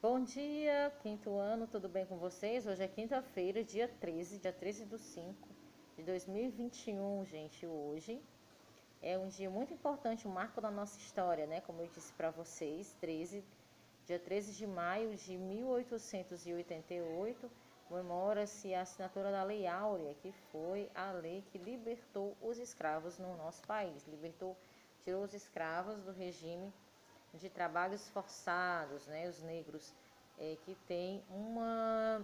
Bom dia, quinto ano, tudo bem com vocês? Hoje é quinta-feira, dia 13 de 5 de 2021, gente. Hoje é um dia muito importante, um marco da nossa história, né? Como eu disse para vocês, dia 13 de maio de 1888, comemora-se a assinatura da Lei Áurea, que foi a lei que libertou os escravos no nosso país. Tirou os escravos do regime de trabalhos forçados, né? Os negros que têm uma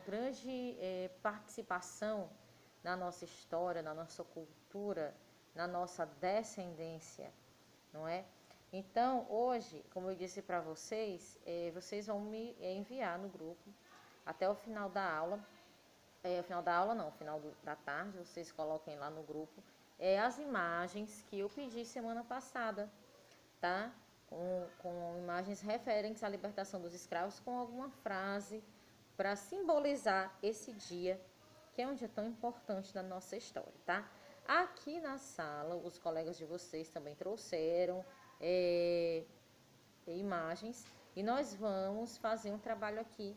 grande participação na nossa história, na nossa cultura, na nossa descendência, não é? Então, hoje, como eu disse para vocês, vocês vão me enviar no grupo até o final da aula, final da tarde, vocês coloquem lá no grupo as imagens que eu pedi semana passada, tá? Com imagens referentes à libertação dos escravos, com alguma frase para simbolizar esse dia, que é um dia tão importante da nossa história, tá? Aqui na sala, os colegas de vocês também trouxeram imagens e nós vamos fazer um trabalho aqui,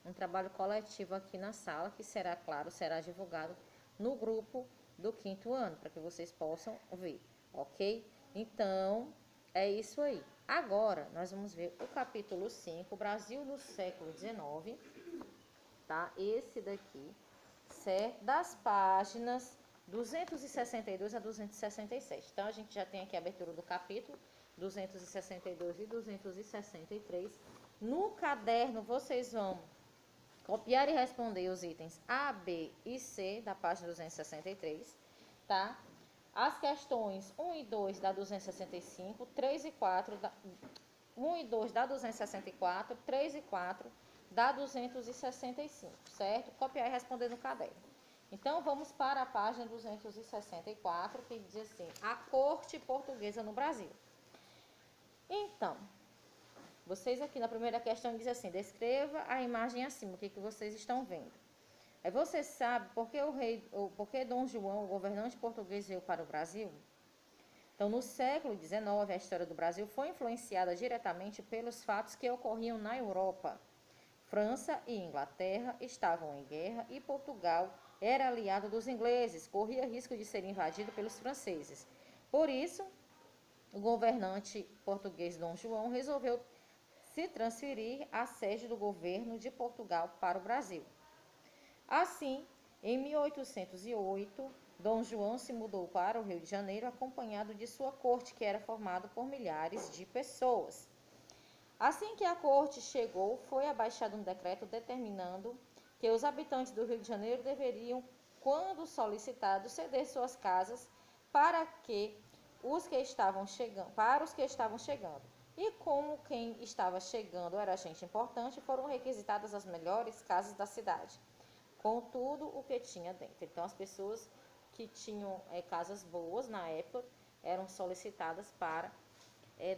um trabalho coletivo aqui na sala, que será, claro, será divulgado no grupo do quinto ano, para que vocês possam ver, ok? Então, é isso aí. Agora, nós vamos ver o capítulo 5, Brasil no século XIX, tá? Esse daqui, certo? Das páginas 262 a 267. Então, a gente já tem aqui a abertura do capítulo 262 e 263. No caderno, vocês vão copiar e responder os itens A, B e C da página 263, tá? As questões 1 e 2 da 265, 3 e 4 da 1 e 2 da 264, 3 e 4 da 265, certo? Copiar e responder no caderno. Então, vamos para a página 264, que diz assim: a corte portuguesa no Brasil. Então, vocês aqui na primeira questão diz assim: descreva a imagem acima, o que vocês estão vendo. Aí você sabe por que Dom João, o governante português, veio para o Brasil? Então, no século XIX, a história do Brasil foi influenciada diretamente pelos fatos que ocorriam na Europa. França e Inglaterra estavam em guerra e Portugal era aliado dos ingleses, corria risco de ser invadido pelos franceses. Por isso, o governante português Dom João resolveu se transferir a sede do governo de Portugal para o Brasil. Assim, em 1808, Dom João se mudou para o Rio de Janeiro acompanhado de sua corte, que era formada por milhares de pessoas. Assim que a corte chegou, foi abaixado um decreto determinando que os habitantes do Rio de Janeiro deveriam, quando solicitados, ceder suas casas para os que estavam chegando. E como quem estava chegando era gente importante, foram requisitadas as melhores casas da cidade, com tudo o que tinha dentro. Então, as pessoas que tinham casas boas na época eram solicitadas para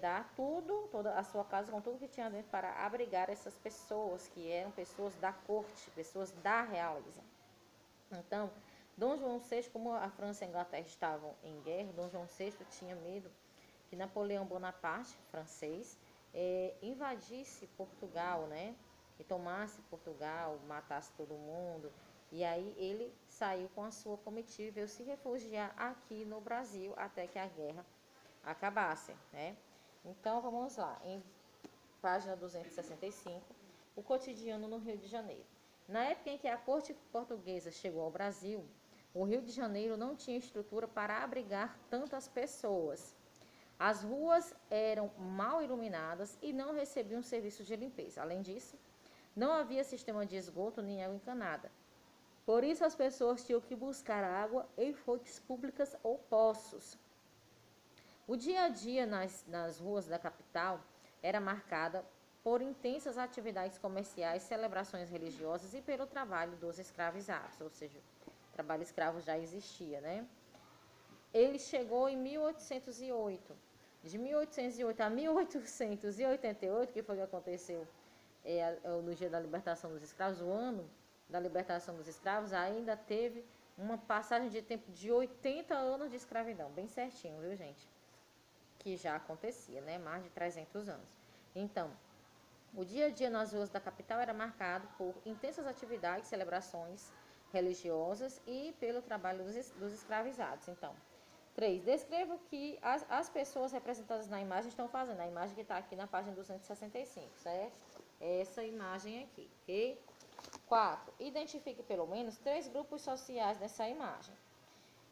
dar toda a sua casa com tudo que tinha dentro para abrigar essas pessoas, que eram pessoas da corte, pessoas da realeza. Então, Dom João VI, como a França e a Inglaterra estavam em guerra, Dom João VI tinha medo que Napoleão Bonaparte, francês, invadisse Portugal, né? E tomasse Portugal, matasse todo mundo. E aí ele saiu com a sua comitiva e veio se refugiar aqui no Brasil até que a guerra acabasse, né? Então, vamos lá. Em página 265, o cotidiano no Rio de Janeiro. Na época em que a corte portuguesa chegou ao Brasil, o Rio de Janeiro não tinha estrutura para abrigar tantas pessoas. As ruas eram mal iluminadas e não recebiam serviço de limpeza. Além disso, não havia sistema de esgoto nem água encanada. Por isso, as pessoas tinham que buscar água em fontes públicas ou poços. O dia a dia nas ruas da capital era marcada por intensas atividades comerciais, celebrações religiosas e pelo trabalho dos escravizados, ou seja, o trabalho escravo já existia, né? Ele chegou em 1808. De 1808 a 1888, que foi o que aconteceu no dia da libertação dos escravos, o ano da libertação dos escravos, ainda teve uma passagem de tempo de 80 anos de escravidão, bem certinho, viu, gente? Que já acontecia, né? Mais de 300 anos. Então, o dia a dia nas ruas da capital era marcado por intensas atividades, celebrações religiosas e pelo trabalho dos escravizados. Então, 3. Descreva o que as pessoas representadas na imagem estão fazendo. A imagem que está aqui na página 265, certo? Essa imagem aqui, ok? 4. Identifique pelo menos 3 grupos sociais nessa imagem.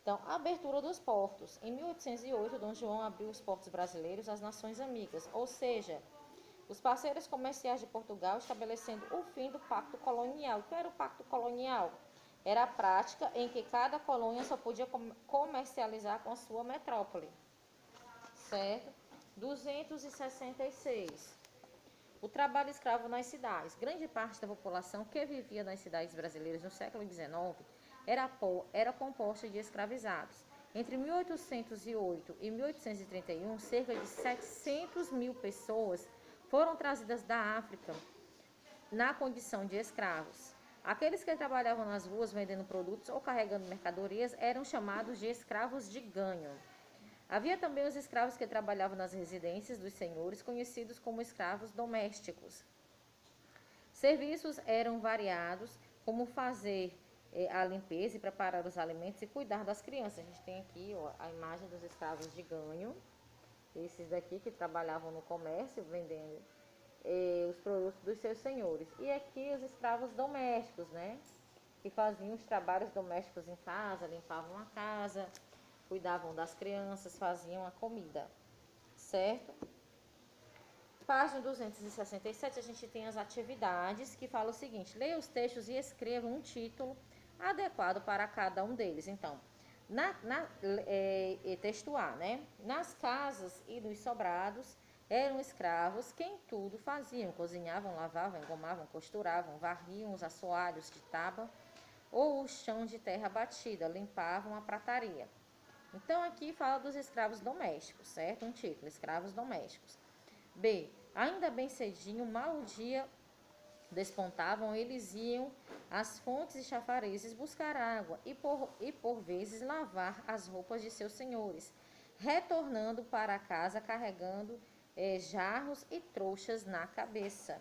Então, a abertura dos portos. Em 1808, Dom João abriu os portos brasileiros às nações amigas, ou seja, os parceiros comerciais de Portugal, estabelecendo o fim do pacto colonial. O que era o pacto colonial? Era a prática em que cada colônia só podia comercializar com a sua metrópole. Certo? 266. O trabalho escravo nas cidades. Grande parte da população que vivia nas cidades brasileiras no século XIX era composta de escravizados. Entre 1808 e 1831, cerca de 700 mil pessoas foram trazidas da África na condição de escravos. Aqueles que trabalhavam nas ruas vendendo produtos ou carregando mercadorias eram chamados de escravos de ganho. Havia também os escravos que trabalhavam nas residências dos senhores, conhecidos como escravos domésticos. Serviços eram variados, como fazer a limpeza e preparar os alimentos e cuidar das crianças. A gente tem aqui a imagem dos escravos de ganho, esses daqui que trabalhavam no comércio, vendendo os produtos dos seus senhores. E aqui os escravos domésticos, né? Que faziam os trabalhos domésticos em casa, limpavam a casa, cuidavam das crianças, faziam a comida, certo? Página 267, a gente tem as atividades que fala o seguinte: leia os textos e escreva um título adequado para cada um deles. Então, texto A, né? Nas casas e nos sobrados eram escravos quem tudo faziam: cozinhavam, lavavam, engomavam, costuravam, varriam os assoalhos de tábua ou o chão de terra batida, limpavam a prataria. Então, aqui fala dos escravos domésticos, certo? Um título: escravos domésticos. B. Ainda bem cedinho, mal o dia despontavam, eles iam às fontes e chafarizes buscar água e por vezes lavar as roupas de seus senhores, retornando para casa carregando jarros e trouxas na cabeça.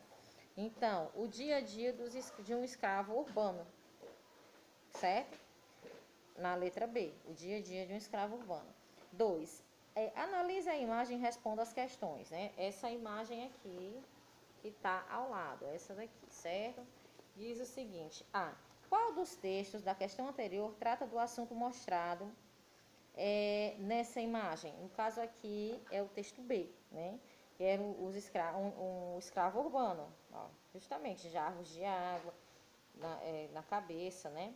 Então, o dia a dia de um escravo urbano, certo? Na letra B, o dia a dia de um escravo urbano. 2. Analise a imagem e responda as questões, né? Essa imagem aqui que está ao lado, essa daqui, certo? Diz o seguinte: qual dos textos da questão anterior trata do assunto mostrado nessa imagem? No caso aqui é o texto B, né? Que era um escravo urbano, ó, justamente jarros de água na cabeça, né?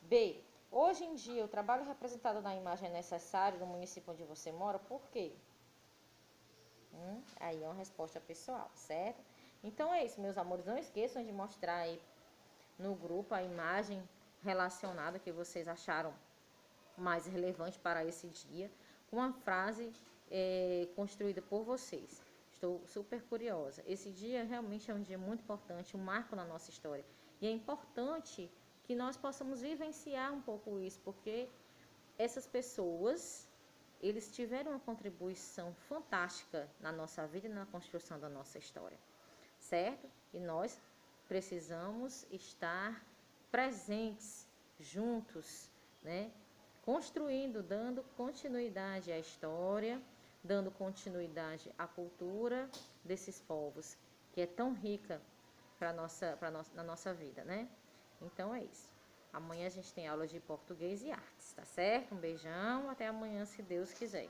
B. Hoje em dia, o trabalho representado na imagem é necessário no município onde você mora, por quê? Aí é uma resposta pessoal, certo? Então é isso, meus amores. Não esqueçam de mostrar aí no grupo a imagem relacionada que vocês acharam mais relevante para esse dia, com uma frase construída por vocês. Estou super curiosa. Esse dia realmente é um dia muito importante, um marco na nossa história. E é importante que nós possamos vivenciar um pouco isso, porque essas pessoas, eles tiveram uma contribuição fantástica na nossa vida e na construção da nossa história, certo? E nós precisamos estar presentes, juntos, né? Construindo, dando continuidade à história, dando continuidade à cultura desses povos, que é tão rica na nossa vida, né? Então é isso. Amanhã a gente tem aula de português e artes, tá certo? Um beijão, até amanhã, se Deus quiser.